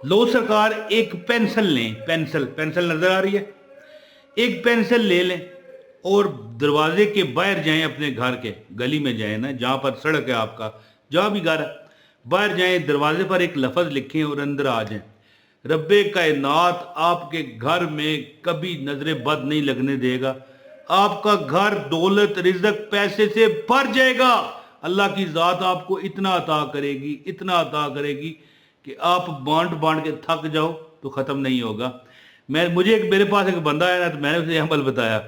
लो सरकार, एक पेंसिल लें, पेंसिल पेंसिल नजर आ रही है, एक पेंसिल ले लें और दरवाजे के बाहर जाएं, अपने घर के गली में जाएं ना, जहां पर सड़क है आपका, जहां भी घर है, बाहर जाएं, दरवाजे पर एक लफ्ज लिखें और अंदर आ जाएं। रब्बे कायनात आपके घर में कभी नजर बद नहीं लगने देगा। आपका घर दौलत रिजक पैसे से भर जाएगा। अल्लाह की जात आपको इतना अता करेगी, इतना अता करेगी कि आप बांट बांट के थक जाओ तो ख़त्म नहीं होगा। मेरे पास एक बंदा आया ना, तो मैंने उसे अमल बताया।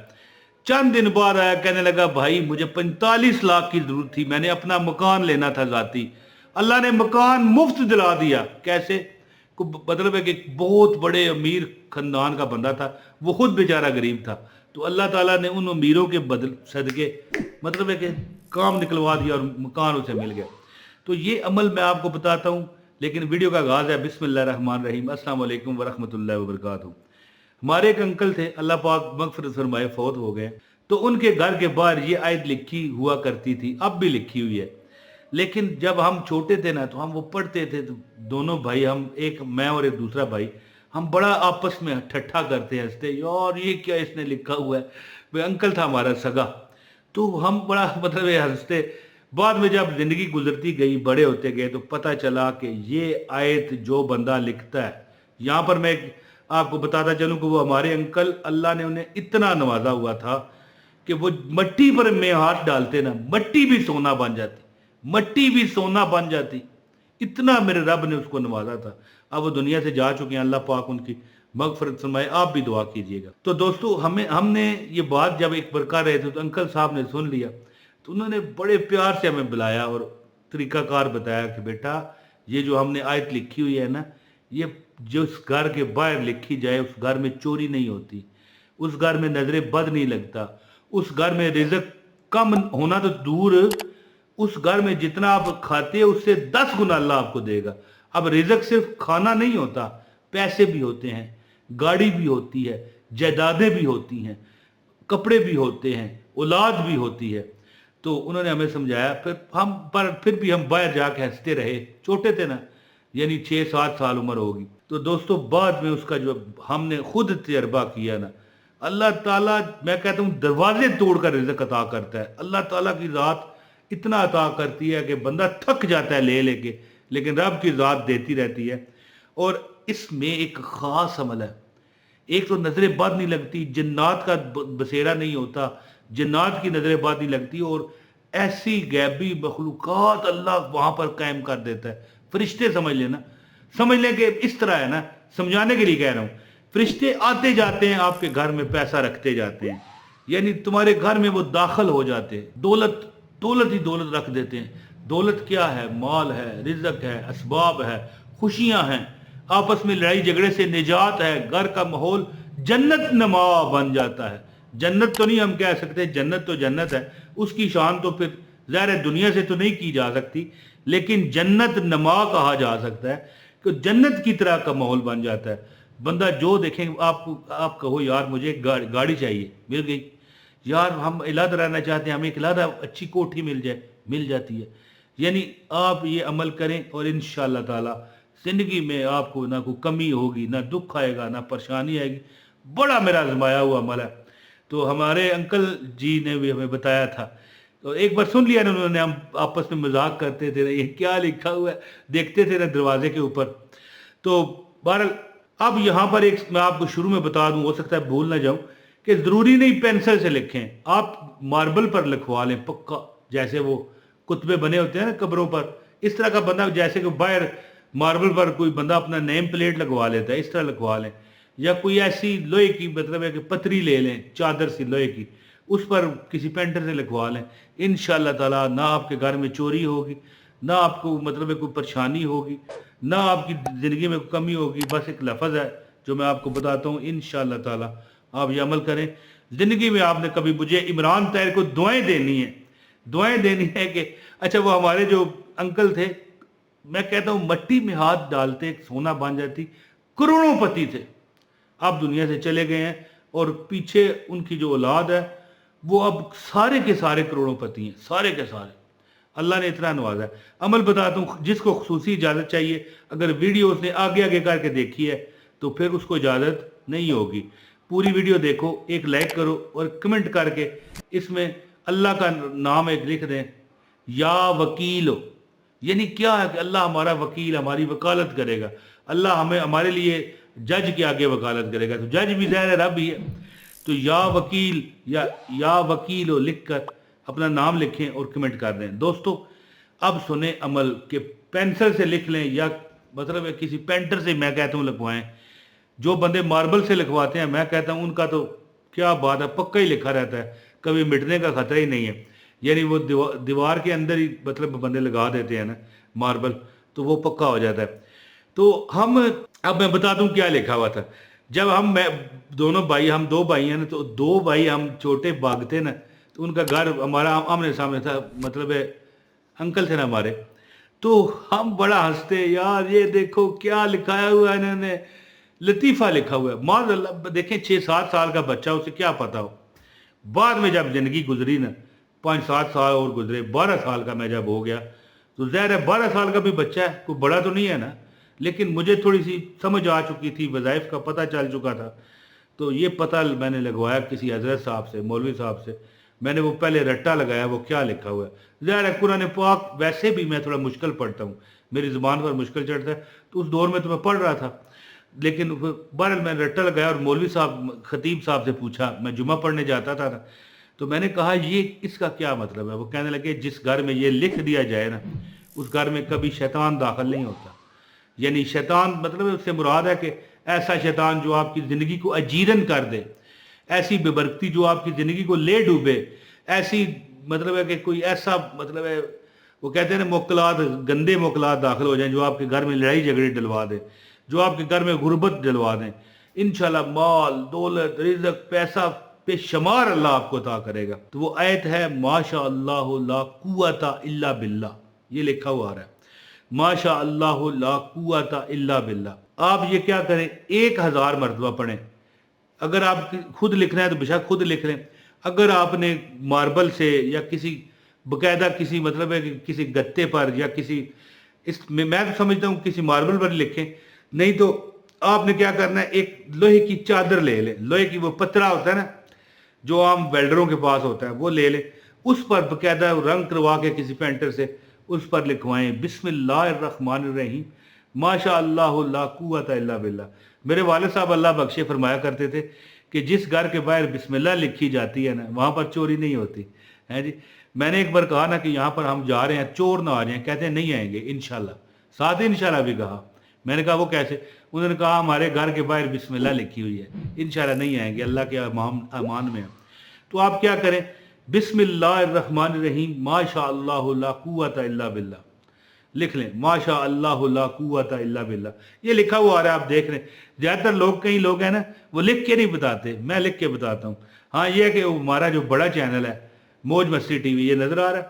चंद दिन बाद आया, कहने लगा भाई मुझे 45 लाख की जरूरत थी, मैंने अपना मकान लेना था जाती, अल्लाह ने मकान मुफ्त दिला दिया। कैसे? मतलब है कि बहुत बड़े अमीर खानदान का बंदा था, वो खुद बेचारा गरीब था, तो अल्लाह ताला ने उन अमीरों के बदल सदके मतलब है कि काम निकलवा दिया और मकान उसे मिल गया। तो ये अमल मैं आपको बताता हूँ, लेकिन वीडियो का आगाज़ है बिस्मिल्लाहिर्रहमानिर्रहीम। अस्सलाम वालेकुम वरहमतुल्लाहि वबरकातुहू। हमारे एक अंकल थे, अल्लाह पाक मगफिरत फरमाए, फौत हो गए। तो उनके घर के बाहर ये आयत लिखी हुआ करती थी, अब भी लिखी हुई है। लेकिन जब हम छोटे थे ना, तो हम वो पढ़ते थे, तो दोनों भाई, हम एक, मैं और एक दूसरा भाई, हम बड़ा आपस में ठट्ठा करते हंसते, यार ये क्या इसने लिखा हुआ है। वो अंकल था हमारा सगा, तो हम बड़ा मतलब ये हंसते। बाद में जब जिंदगी गुजरती गई, बड़े होते गए, तो पता चला कि ये आयत जो बंदा लिखता है, यहाँ पर मैं आपको बताता चलूं कि वो हमारे अंकल, अल्लाह ने उन्हें इतना नवाजा हुआ था कि वो मट्टी पर में हाथ डालते ना, मट्टी भी सोना बन जाती, मट्टी भी सोना बन जाती। इतना मेरे रब ने उसको नवाजा था। अब वो दुनिया से जा चुके हैं, अल्लाह पाक उनकी मगफरत फरमाए। आप भी दुआ कीजिएगा। तो दोस्तों, हमने ये बात जब एक बार कर रहे थे, तो अंकल साहब ने सुन लिया, तो उन्होंने बड़े प्यार से हमें बुलाया और तरीकाकार बताया कि बेटा, ये जो हमने आयत लिखी हुई है ना, ये जिस घर के बाहर लिखी जाए, उस घर में चोरी नहीं होती, उस घर में नजरे बद नहीं लगता, उस घर में रिजक कम होना तो दूर, उस घर में जितना आप खाते हैं उससे 10 गुना अल्लाह आपको देगा। अब रिजक सिर्फ खाना नहीं होता, पैसे भी होते हैं, गाड़ी भी होती है, जायदादें भी होती हैं, कपड़े भी होते हैं, औलाद भी होती है। तो उन्होंने हमें समझाया, फिर भी हम बाहर जाके हंसते रहे। छोटे थे ना, यानी 6-7 साल उम्र होगी। तो दोस्तों, बाद में उसका जो हमने खुद तजर्बा किया ना, अल्लाह ताला, मैं कहता हूँ, दरवाजे तोड़कर रिज़्क़ अता करता है। अल्लाह ताला की ज़ात इतना अता करती है कि बंदा थक जाता है ले लेके, लेकिन रब की ज़ात देती रहती है। और इसमें एक ख़ास अमल है। एक तो नजर बद नहीं लगती, जन्नात का बसेरा नहीं होता, जन्नात की नजर बद नहीं लगती, और ऐसी गैबी मखलूकात अल्लाह वहां पर कायम कर देता है। फरिश्ते समझ लेना, समझ लें कि इस तरह है ना, समझाने के लिए कह रहा हूं। फरिश्ते आते जाते हैं, आपके घर में पैसा रखते जाते हैं, यानी तुम्हारे घर में वो दाखिल हो जाते हैं, दौलत दौलत ही दौलत रख देते हैं। दौलत क्या है? माल है, रिजक है, असबाब है, खुशियां हैं, आपस में लड़ाई झगड़े से निजात है, घर का माहौल जन्नत नमा बन जाता है। जन्नत तो नहीं हम कह सकते, जन्नत तो जन्नत है, उसकी शान तो फिर ज़ाहिर है दुनिया से तो नहीं की जा सकती, लेकिन जन्नत नमा कहा जा सकता है कि जन्नत की तरह का माहौल बन जाता है। बंदा जो देखें, आप कहो यार मुझे एक गाड़ी चाहिए, मिल गई। यार हम इलाद रहना चाहते हैं, हमें एक इलादा अच्छी कोठी मिल जाए, मिल जाती है। यानी आप ये अमल करें और इंशाअल्लाह ताला जिंदगी में आपको ना कोई कमी होगी, ना दुख आएगा, ना परेशानी आएगी। बड़ा मेरा आजमाया हुआ अमल है। तो हमारे अंकल जी ने भी हमें बताया था, तो एक बार सुन लिया ना उन्होंने, हम आपस में मजाक करते थे, ये क्या लिखा हुआ है, देखते थे ना दरवाजे के ऊपर। तो बहरहाल, अब यहाँ पर एक मैं आपको शुरू में बता दूं, हो सकता है भूल ना जाऊं, कि जरूरी नहीं पेंसिल से लिखें, आप मार्बल पर लिखवा लें पक्का, जैसे वो कुतबे बने होते हैं ना कब्रों पर, इस तरह का बंदा, जैसे कि बाहर मार्बल पर कोई बंदा अपना नेम प्लेट लगवा लेता है, इस तरह लगवा लें। या कोई ऐसी लोहे की, मतलब है कि पतरी ले लें, चादर सी लोहे की, उस पर किसी पेंटर से लिखवा लें। इंशाअल्लाह ताला ना आपके घर में चोरी होगी, ना आपको मतलब है कोई परेशानी होगी, ना आपकी ज़िंदगी में कोई कमी होगी। बस एक लफ्ज़ है जो मैं आपको बताता हूँ, इंशाअल्लाह ताला आप ये अमल करें। ज़िंदगी में आपने कभी, मुझे इमरान तैर को दुआएं देनी है, दुआएं देनी है कि अच्छा, वो हमारे जो अंकल थे, मैं कहता हूँ मट्टी में हाथ डालते सोना बन जाती, करोड़ोंपति थे, अब दुनिया से चले गए हैं, और पीछे उनकी जो औलाद है वो अब सारे के सारे करोड़ोंपति हैं, सारे के सारे। اللہ نے اتنا نوازا ہے۔ عمل بتاتا ہوں، جس کو خصوصی اجازت چاہیے، اگر ویڈیو اس نے آگے آگے کر کے دیکھی ہے تو پھر اس کو اجازت نہیں ہوگی۔ پوری ویڈیو دیکھو، ایک لائک کرو اور کمنٹ کر کے اس میں اللہ کا نام ایک لکھ دیں، یا وکیل ہو، یعنی کیا ہے کہ اللہ ہمارا وکیل، ہماری وکالت کرے گا، اللہ ہمیں ہمارے لیے جج کے آگے وکالت کرے گا، تو جج بھی ظاہر ہے رب ہی ہے، تو یا وکیل یا وکیل ہو لکھ کر اپنا نام لکھیں اور کمنٹ کر دیں۔ دوستو اب سنیں عمل کہ پینسل سے لکھ لیں یا مطلب ہے کسی پینٹر سے میں کہتا ہوں لکھوائیں۔ جو بندے ماربل سے لکھواتے ہیں میں کہتا ہوں ان کا تو کیا بات ہے، پکا ہی لکھا رہتا ہے، کبھی مٹنے کا خطرہ ہی نہیں ہے، یعنی وہ دیوار کے اندر ہی مطلب بندے لگا دیتے ہیں نا ماربل، تو وہ پکا ہو جاتا ہے۔ تو اب میں بتا دوں کیا لکھا ہوا تھا۔ جب دونوں بھائی، ہم دو بھائی ہیں نا، تو دو بھائی ہم چھوٹے بھاگتے نا، تو ان کا گھر ہمارا آمنے سامنے تھا، مطلب ہے انکل تھے نا ہمارے، تو ہم بڑا ہنستے، یار یہ دیکھو کیا لکھایا ہوا ہے انہوں نے، لطیفہ لکھا ہوا ہے۔ معاذ اللہ، دیکھیں 6-7 سال کا بچہ، اسے کیا پتا ہو۔ بعد میں جب زندگی گزری نا، 5-7 سال اور گزرے، 12 سال کا میں جب ہو گیا، تو ظاہر ہے 12 سال کا بھی بچہ ہے، کوئی بڑا تو نہیں ہے نا، لیکن مجھے تھوڑی سی سمجھ آ چکی تھی، وظائف کا پتہ چل چکا تھا، تو یہ پتہ میں نے لگوایا کسی حضرت صاحب سے، مولوی صاحب سے، میں نے وہ پہلے رٹا لگایا وہ کیا لکھا ہوا ہے۔ ظاہر ہے قرآن پاک ویسے بھی میں تھوڑا مشکل پڑھتا ہوں، میری زبان پر مشکل چڑھتا ہے، تو اس دور میں تو میں پڑھ رہا تھا، لیکن بہرحال میں نے رٹا لگایا اور مولوی صاحب، خطیب صاحب سے پوچھا، میں جمعہ پڑھنے جاتا تھا نا، تو میں نے کہا یہ اس کا کیا مطلب ہے؟ وہ کہنے لگے جس گھر میں یہ لکھ دیا جائے نا، اس گھر میں کبھی شیطان داخل نہیں ہوتا۔ یعنی شیطان مطلب اس سے مراد ہے کہ ایسا شیطان جو آپ کی زندگی کو اجیرن کر دے، ایسی بے برکتی جو آپ کی زندگی کو لے ڈوبے، ایسی مطلب ہے کہ کوئی ایسا مطلب ہے، وہ کہتے ہیں نا موکلات، گندے موکلات داخل ہو جائیں جو آپ کے گھر میں لڑائی جھگڑے ڈلوا دیں، جو آپ کے گھر میں غربت ڈلوا دیں، انشاءاللہ مال دولت رزق پیسہ بے شمار اللہ آپ کو عطا کرے گا۔ تو وہ آیت ہے ماشاء اللہ لا قوت الا باللہ، یہ لکھا ہوا آ رہا ہے ماشاء اللہ لا قوت الا باللہ۔ آپ یہ کیا کریں، 1000 مرتبہ پڑھیں۔ اگر آپ خود لکھنا ہے تو بے شک خود لکھ لیں، اگر آپ نے ماربل سے یا کسی باقاعدہ کسی مطلب ہے کہ کسی گتے پر یا کسی میں تو سمجھتا ہوں کسی ماربل پر لکھیں، نہیں تو آپ نے کیا کرنا ہے، ایک لوہے کی چادر لے لیں، لوہے کی وہ پترا ہوتا ہے نا جو عام ویلڈروں کے پاس ہوتا ہے، وہ لے لیں، اس پر باقاعدہ رنگ کروا کے کسی پینٹر سے اس پر لکھوائیں بسم اللہ الرحمن الرحیم ماشاء اللہ لا قوت الا باللہ۔ میرے والد صاحب اللہ بخشے فرمایا کرتے تھے کہ جس گھر کے باہر بسم اللہ لکھی جاتی ہے نا، وہاں پر چوری نہیں ہوتی ہے جی۔ میں نے ایک بار کہا نا کہ یہاں پر ہم جا رہے ہیں، چور نہ آ جائیں، کہتے ہیں نہیں آئیں گے انشاءاللہ، ساتھ ہی انشاءاللہ بھی کہا۔ میں نے کہا وہ کیسے؟ انہوں نے کہا ہمارے گھر کے باہر بسم اللہ لکھی ہوئی ہے، انشاءاللہ نہیں آئیں گے، اللہ کے امان میں ہیں۔ تو آپ کیا کریں، بسم اللہ الرحمن الرحیم ماشاء اللہ لا قوت الا باللہ لکھ لیں، ماشاء اللہ لا قوت الا باللہ، یہ لکھا ہوا آ رہا ہے، آپ دیکھ رہے ہیں۔ زیادہ تر لوگ، کئی لوگ ہیں نا وہ لکھ کے نہیں بتاتے، میں لکھ کے بتاتا ہوں۔ ہاں یہ ہے کہ ہمارا جو بڑا چینل ہے موج مستی ٹی وی، یہ نظر آ رہا ہے،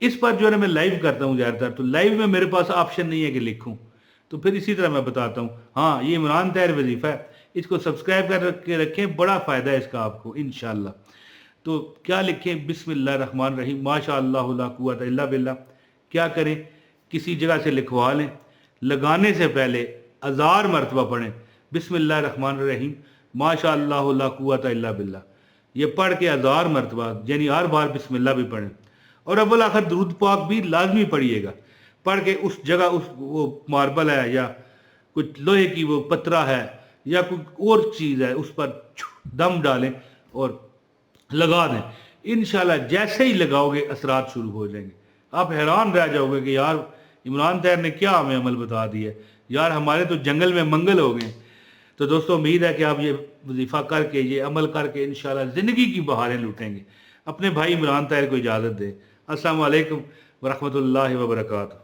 اس پر جو ہے نا میں لائیو کرتا ہوں زیادہ تر، تو لائیو میں میرے پاس آپشن نہیں ہے کہ لکھوں، تو پھر اسی طرح میں بتاتا ہوں۔ ہاں یہ عمران طاہر وظیفہ ہے، اس کو سبسکرائب کر کے رکھیں، بڑا فائدہ ہے اس کا آپ کو انشاءاللہ۔ تو کیا لکھیں، بسم اللہ الرحمن الرحیم ماشاء اللہ لا قوت الا باللہ۔ کیا کریں، کسی جگہ سے لکھوا لیں، لگانے سے پہلے 1000 مرتبہ پڑھیں بسم اللہ الرحمن الرحیم ماشاء اللہ لا قوت الا باللہ، یہ پڑھ کے 1000 مرتبہ، یعنی ہر بار بسم اللہ بھی پڑھیں، اور اول آخر درود پاک بھی لازمی پڑھیے گا، پڑھ کے اس جگہ وہ ماربل ہے یا کچھ لوہے کی وہ پترا ہے یا کوئی اور چیز ہے، اس پر دم ڈالیں اور لگا دیں، انشاءاللہ جیسے ہی لگاؤ گے اثرات شروع ہو جائیں گے۔ آپ حیران رہ جاؤ گے کہ یار عمران طاہر نے کیا ہمیں عمل بتا دیا، یار ہمارے تو جنگل میں منگل ہو گئے۔ تو دوستو امید ہے کہ آپ یہ وظیفہ کر کے، یہ عمل کر کے انشاءاللہ زندگی کی بہاریں لوٹیں گے۔ اپنے بھائی عمران طاہر کو اجازت دیں۔ السلام علیکم ورحمۃ اللہ وبرکاتہ۔